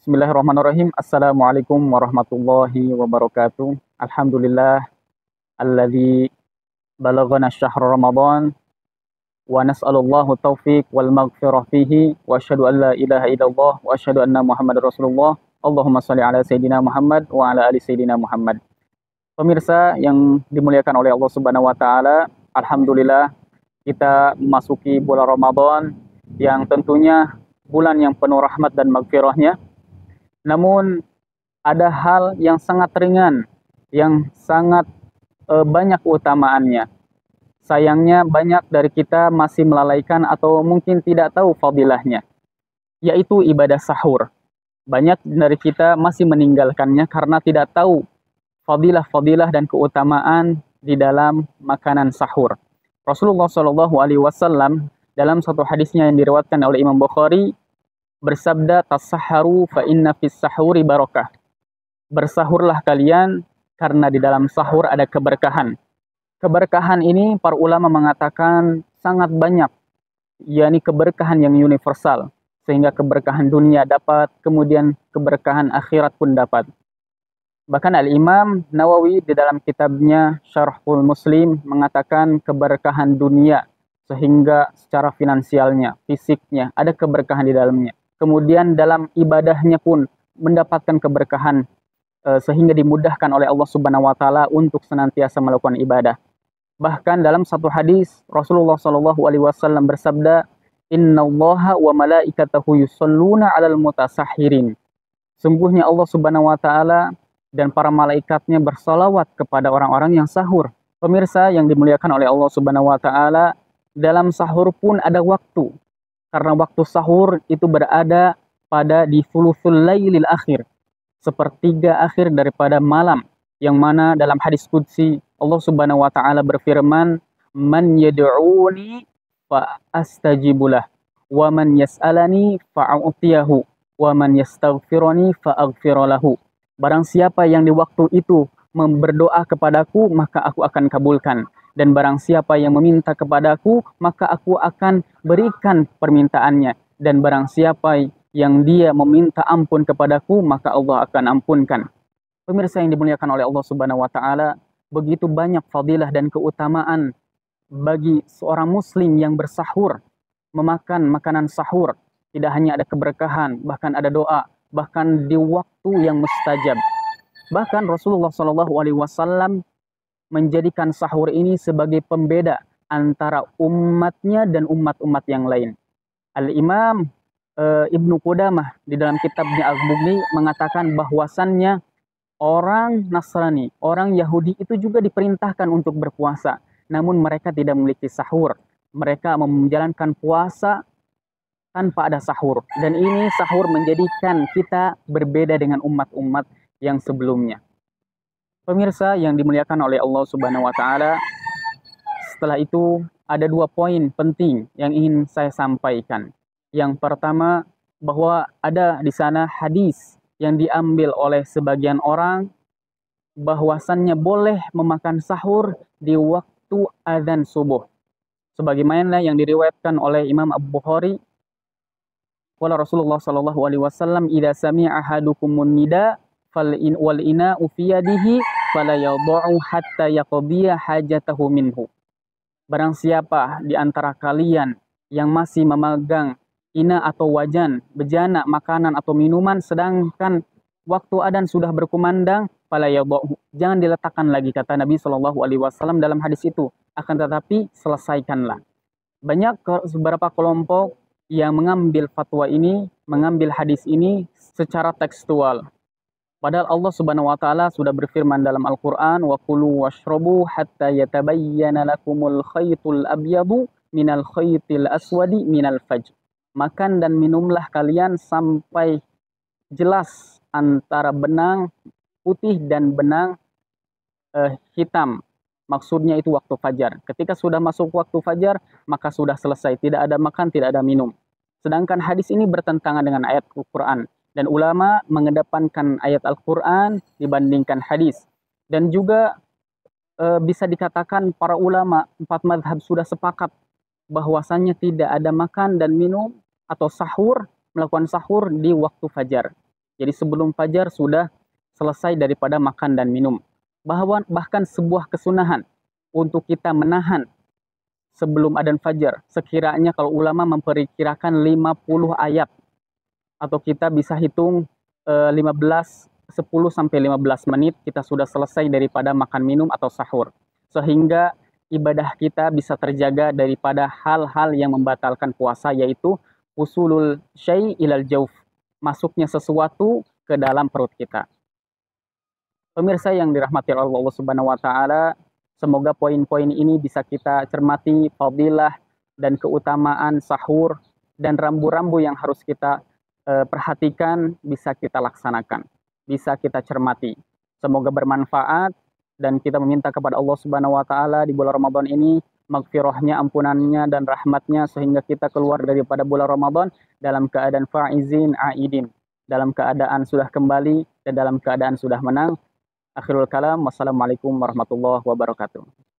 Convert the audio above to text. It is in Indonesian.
Bismillahirrahmanirrahim. Assalamualaikum warahmatullahi wabarakatuh. Alhamdulillah alladzi balaghana syahr Ramadan wa nas'alullahu taufiq wal maghfirah fihi wa asyhadu an la ilaha illallah wa asyhadu anna Muhammadar Rasulullah. Allahumma shalli ala sayidina Muhammad wa ala ali sayidina Muhammad. Pemirsa yang dimuliakan oleh Allah Subhanahu wa taala, alhamdulillah kita memasuki bulan Ramadan yang tentunya bulan yang penuh rahmat dan maghfirahnya. Namun ada hal yang sangat ringan, yang sangat banyak keutamaannya. Sayangnya banyak dari kita masih melalaikan atau mungkin tidak tahu fadilahnya, yaitu ibadah sahur. Banyak dari kita masih meninggalkannya karena tidak tahu fadilah-fadilah dan keutamaan di dalam makanan sahur. Rasulullah Shallallahu Alaihi Wasallam dalam satu hadisnya yang diriwayatkan oleh Imam Bukhari bersabda, tasahharu fa inna fis sahuri barakah. Bersahurlah kalian karena di dalam sahur ada keberkahan. Keberkahan ini para ulama mengatakan sangat banyak, yakni keberkahan yang universal, sehingga keberkahan dunia dapat, kemudian keberkahan akhirat pun dapat. Bahkan Al-Imam Nawawi di dalam kitabnya Syarhul Muslim mengatakan keberkahan dunia, sehingga secara finansialnya, fisiknya ada keberkahan di dalamnya. Kemudian dalam ibadahnya pun mendapatkan keberkahan sehingga dimudahkan oleh Allah Subhanahu wa taala untuk senantiasa melakukan ibadah. Bahkan dalam satu hadis Rasulullah Shallallahu alaihi wasallam bersabda, "Innallaha wa malaikatahu yusholluna 'alal mutasahhirin." Sungguhnya Allah Subhanahu wa taala dan para malaikatnya bersalawat kepada orang-orang yang sahur. Pemirsa yang dimuliakan oleh Allah Subhanahu wa taala, dalam sahur pun ada waktu. Karena waktu sahur itu berada pada di thuluthul lailil akhir, sepertiga akhir daripada malam, yang mana dalam hadis qudsi Allah Subhanahu wa taala berfirman, "Man yad'uni fa astajibulah, wa man yas'alani fa a'tiyahu, wa man yastaghfiruni fa aghfiralahu." Barang siapa yang di waktu itu berdoa kepadaku, maka aku akan kabulkan. Dan barang siapa yang meminta kepadaku, maka aku akan berikan permintaannya. Dan barang siapa yang dia meminta ampun kepadaku, maka Allah akan ampunkan. Pemirsa yang dimuliakan oleh Allah Subhanahu wa taala, begitu banyak fadilah dan keutamaan bagi seorang muslim yang bersahur, memakan makanan sahur. Tidak hanya ada keberkahan, bahkan ada doa, bahkan di waktu yang mustajab. Bahkan Rasulullah Shallallahu alaihi wasallam menjadikan sahur ini sebagai pembeda antara umatnya dan umat-umat yang lain. Al-Imam Ibnu Qudamah di dalam kitabnya Al-Mughni mengatakan bahwasannya orang Nasrani, orang Yahudi itu juga diperintahkan untuk berpuasa, namun mereka tidak memiliki sahur. Mereka menjalankan puasa tanpa ada sahur, dan ini sahur menjadikan kita berbeda dengan umat-umat yang sebelumnya. Pemirsa yang dimuliakan oleh Allah Subhanahu wa taala, setelah itu ada dua poin penting yang ingin saya sampaikan. Yang pertama, bahwa ada di sana hadis yang diambil oleh sebagian orang bahwasannya boleh memakan sahur di waktu azan subuh. Sebagaimana yang diriwayatkan oleh Imam Abu Bukhari, qala Rasulullah sallallahu alaihi wasallam, "Idza sami'a ahadukumun nida wal ina'u fi yadihi fala yad'u hatta yaqdiya hajatahu minhu." Barang siapa di antara kalian yang masih memegang ina atau wajan, bejana makanan atau minuman, sedangkan waktu adzan sudah berkumandang, fala yad'u, jangan diletakkan lagi, kata Nabi Shallallahu alaihi wasallam dalam hadis itu, akan tetapi selesaikanlah. Banyak beberapa kelompok yang mengambil fatwa ini, mengambil hadis ini secara tekstual. Padahal Allah Subhanahu wa taala sudah berfirman dalam Al-Qur'an, "Wa kulu washrabu hatta yatabayyana lakumul khaytul abyadu minal khaytil aswadi minal fajr." Makan dan minumlah kalian sampai jelas antara benang putih dan benang hitam. Maksudnya itu waktu fajar. Ketika sudah masuk waktu fajar, maka sudah selesai. Tidak ada makan, tidak ada minum. Sedangkan hadis ini bertentangan dengan ayat Al-Quran. Dan ulama mengedepankan ayat Al-Quran dibandingkan hadis. Dan juga bisa dikatakan para ulama, 4 mazhab sudah sepakat bahwasannya tidak ada makan dan minum atau sahur, melakukan sahur di waktu fajar. Jadi sebelum fajar sudah selesai daripada makan dan minum. Bahkan sebuah kesunahan untuk kita menahan sebelum adzan fajar. Sekiranya kalau ulama memperkirakan 50 ayat atau kita bisa hitung 10 sampai 15 menit kita sudah selesai daripada makan minum atau sahur. Sehingga ibadah kita bisa terjaga daripada hal-hal yang membatalkan puasa, yaitu usulul syai' ilal jauf, masuknya sesuatu ke dalam perut kita. Pemirsa yang dirahmati Allah Subhanahu wa taala, semoga poin-poin ini bisa kita cermati fadilah dan keutamaan sahur dan rambu-rambu yang harus kita perhatikan bisa kita laksanakan, bisa kita cermati. Semoga bermanfaat dan kita meminta kepada Allah Subhanahu wa taala di bulan Ramadan ini maghfirahnya, ampunannya dan rahmatnya sehingga kita keluar daripada bulan Ramadan dalam keadaan faizin aidin, dalam keadaan sudah kembali dan dalam keadaan sudah menang. Akhirul kalam, wassalamualaikum warahmatullahi wabarakatuh.